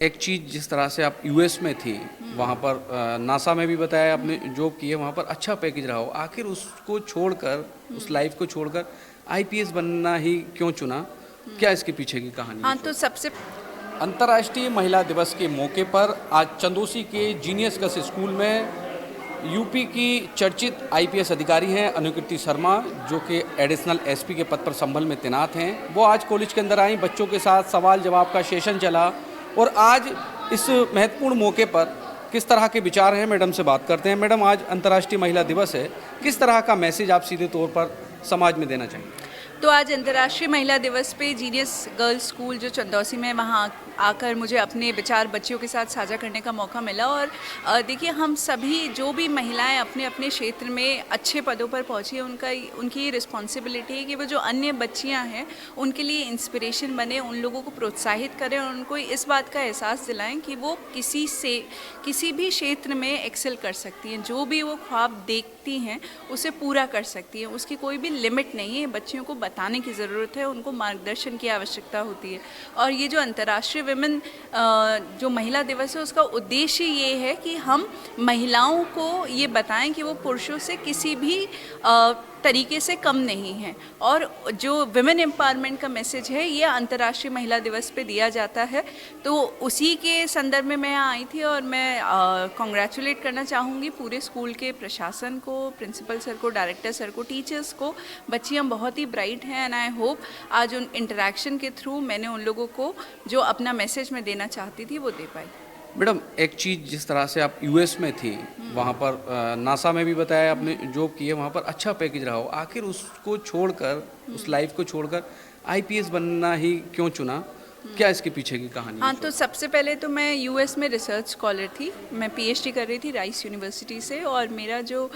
एक चीज़ जिस तरह से आप यूएस में थी, वहाँ पर नासा में भी बताया आपने जॉब की है, वहाँ पर अच्छा पैकेज रहा हो, आखिर उसको छोड़कर, उस लाइफ को छोड़कर आईपीएस बनना ही क्यों चुना? क्या इसके पीछे की कहानी है? हाँ, तो सबसे अंतर्राष्ट्रीय महिला दिवस के मौके पर आज चंदौसी के जीनियस गर्ल्स स्कूल में यूपी की चर्चित आईपीएस अधिकारी हैं अनुकृति शर्मा, जो कि एडिशनल एसपी के पद पर संभल में तैनात हैं। वो आज कॉलेज के अंदर आई, बच्चों के साथ सवाल जवाब का सेशन चला और आज इस महत्वपूर्ण मौके पर किस तरह के विचार हैं, मैडम से बात करते हैं। मैडम, आज अंतर्राष्ट्रीय महिला दिवस है, किस तरह का मैसेज आप सीधे तौर पर समाज में देना चाहेंगे? तो आज अंतर्राष्ट्रीय महिला दिवस पे जीनियस गर्ल्स स्कूल जो चंदौसी में, वहाँ आकर मुझे अपने विचार बच्चियों के साथ साझा करने का मौका मिला। और देखिए, हम सभी जो भी महिलाएं अपने अपने क्षेत्र में अच्छे पदों पर पहुंची हैं, उनकी ये रिस्पॉन्सिबिलिटी है कि वो जो अन्य बच्चियां हैं उनके लिए इंस्पिरेशन बने, उन लोगों को प्रोत्साहित करें और उनको इस बात का एहसास दिलाएं कि वो किसी भी क्षेत्र में एक्सेल कर सकती हैं। जो भी वो ख्वाब देखती हैं उसे पूरा कर सकती हैं, उसकी कोई भी लिमिट नहीं है। बच्चियों को बताने की ज़रूरत है, उनको मार्गदर्शन की आवश्यकता होती है। और ये जो अंतर्राष्ट्रीय विमेन जो महिला दिवस है, उसका उद्देश्य ये है कि हम महिलाओं को ये बताएं कि वो पुरुषों से किसी भी तरीके से कम नहीं है। और जो विमेन एम्पावरमेंट का मैसेज है, ये अंतर्राष्ट्रीय महिला दिवस पे दिया जाता है। तो उसी के संदर्भ में मैं यहाँ आई थी और मैं कॉन्ग्रेचुलेट करना चाहूँगी पूरे स्कूल के प्रशासन को, प्रिंसिपल सर को, डायरेक्टर सर को, टीचर्स को। बच्चियाँ बहुत ही ब्राइट हैं एंड आई होप आज उन इंटरेक्शन के थ्रू मैंने उन लोगों को जो अपना मैसेज मैं देना चाहती थी वो दे पाई। मैडम, एक चीज़ जिस तरह से आप यूएस में थी, वहाँ पर नासा में भी बताया आपने जॉब की है, वहाँ पर अच्छा पैकेज रहा हो, आखिर उसको छोड़कर, उस लाइफ को छोड़कर आईपीएस बनना ही क्यों चुना? क्या इसके पीछे की कहानी है? हाँ, तो सबसे पहले तो मैं यूएस में रिसर्च स्कॉलर थी। मैं पीएचडी कर रही थी राइस यूनिवर्सिटी से, और मेरा जो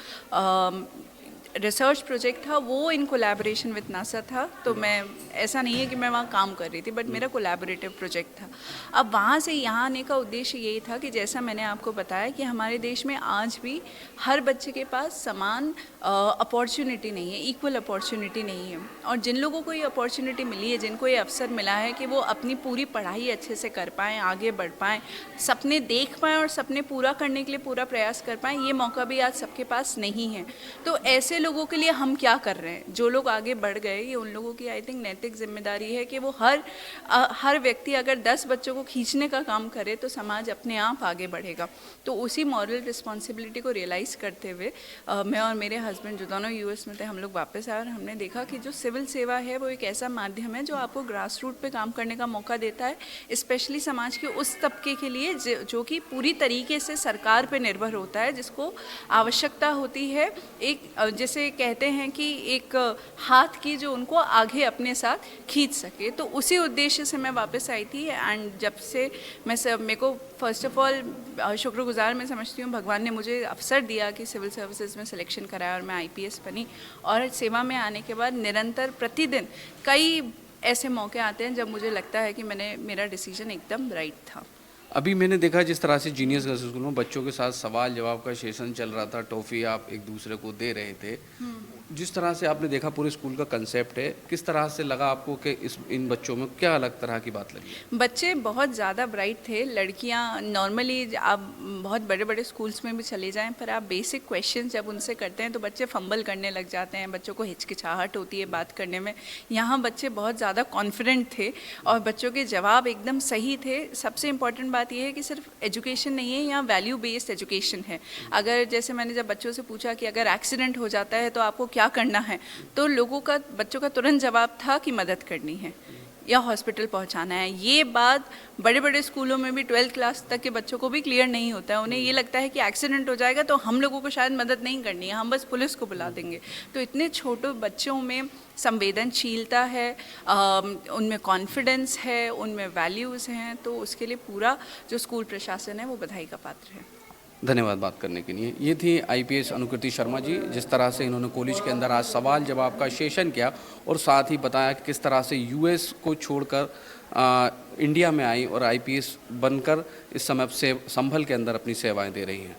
रिसर्च प्रोजेक्ट था वो इन कोलैबोरेशन विद नासा था। तो मैं, ऐसा नहीं है कि मैं वहाँ काम कर रही थी, बट मेरा कोलैबोरेटिव प्रोजेक्ट था। अब वहाँ से यहाँ आने का उद्देश्य यही था कि जैसा मैंने आपको बताया कि हमारे देश में आज भी हर बच्चे के पास समान अपॉर्चुनिटी नहीं है, इक्वल अपॉर्चुनिटी नहीं है। और जिन लोगों को ये अपॉर्चुनिटी मिली है, जिनको ये अवसर मिला है कि वो अपनी पूरी पढ़ाई अच्छे से कर पाएँ, आगे बढ़ पाएँ, सपने देख पाएँ और सपने पूरा करने के लिए पूरा प्रयास कर पाएँ, ये मौका भी आज सबके पास नहीं है। तो ऐसे लोगों के लिए हम क्या कर रहे हैं? जो लोग आगे बढ़ गए, ये उन लोगों की आई थिंक नैतिक जिम्मेदारी है कि वो हर व्यक्ति अगर 10 बच्चों को खींचने का काम करे तो समाज अपने आप आगे बढ़ेगा। तो उसी मॉरल रिस्पॉन्सिबिलिटी को रियलाइज़ करते हुए मैं और मेरे हस्बैंड, जो दोनों यूएस में थे, हम लोग वापस आए और हमने देखा कि जो सिविल सेवा है वो एक ऐसा माध्यम है जो आपको ग्रास रूट पे काम करने का मौका देता है, स्पेशली समाज के उस तबके के लिए जो कि पूरी तरीके से सरकार पे निर्भर होता है, जिसको आवश्यकता होती है एक, जैसे कहते हैं कि एक हाथ की, जो उनको आगे अपने साथ खींच सके। तो उसी उद्देश्य से मैं वापस आई थी। एंड जब से मेरे को फर्स्ट ऑफ ऑल शुक्रगुजार मैं समझती हूँ, भगवान ने मुझे अवसर दिया कि सिविल सर्विसेज में सिलेक्शन कराया और मैं आईपीएस बनी। और सेवा में आने के बाद निरंतर प्रतिदिन कई ऐसे मौके आते हैं जब मुझे लगता है कि मेरा डिसीजन एकदम राइट था। अभी मैंने देखा जिस तरह से जीनियस गर्ल्स स्कूल में बच्चों के साथ सवाल जवाब का सेशन चल रहा था, टॉफ़ी आप एक दूसरे को दे रहे थे, जिस तरह से आपने देखा पूरे स्कूल का कंसेप्ट है, किस तरह से लगा आपको कि इन बच्चों में क्या अलग तरह की बात लगी? बच्चे बहुत ज़्यादा ब्राइट थे। लड़कियां नॉर्मली, आप बहुत बड़े बड़े स्कूल्स में भी चले जाएं, पर आप बेसिक क्वेश्चन जब उनसे करते हैं तो बच्चे फंबल करने लग जाते हैं, बच्चों को हिचकिचाहट होती है बात करने में। यहाँ बच्चे बहुत ज़्यादा कॉन्फिडेंट थे और बच्चों के जवाब एकदम सही थे। सबसे इम्पॉर्टेंट बात यह है कि सिर्फ एजुकेशन नहीं है, यहाँ वैल्यू बेस्ड एजुकेशन है। अगर जैसे मैंने जब बच्चों से पूछा कि अगर एक्सीडेंट हो जाता है तो आपको क्या करना है, तो बच्चों का तुरंत जवाब था कि मदद करनी है या हॉस्पिटल पहुंचाना है। ये बात बड़े बड़े स्कूलों में भी 12th क्लास तक के बच्चों को भी क्लियर नहीं होता है। उन्हें ये लगता है कि एक्सीडेंट हो जाएगा तो हम लोगों को शायद मदद नहीं करनी है, हम बस पुलिस को बुला देंगे। तो इतने छोटे बच्चों में संवेदनशीलता है, उनमें कॉन्फिडेंस है, उनमें वैल्यूज़ हैं, तो उसके लिए पूरा जो स्कूल प्रशासन है वो बधाई का पात्र है। धन्यवाद बात करने के लिए। ये थी आईपीएस अनुकृति शर्मा जी, जिस तरह से इन्होंने कॉलेज के अंदर आज सवाल जवाब का सेशन किया और साथ ही बताया कि किस तरह से यूएस को छोड़कर इंडिया में आई और आईपीएस बनकर इस समय से संभल के अंदर अपनी सेवाएं दे रही हैं।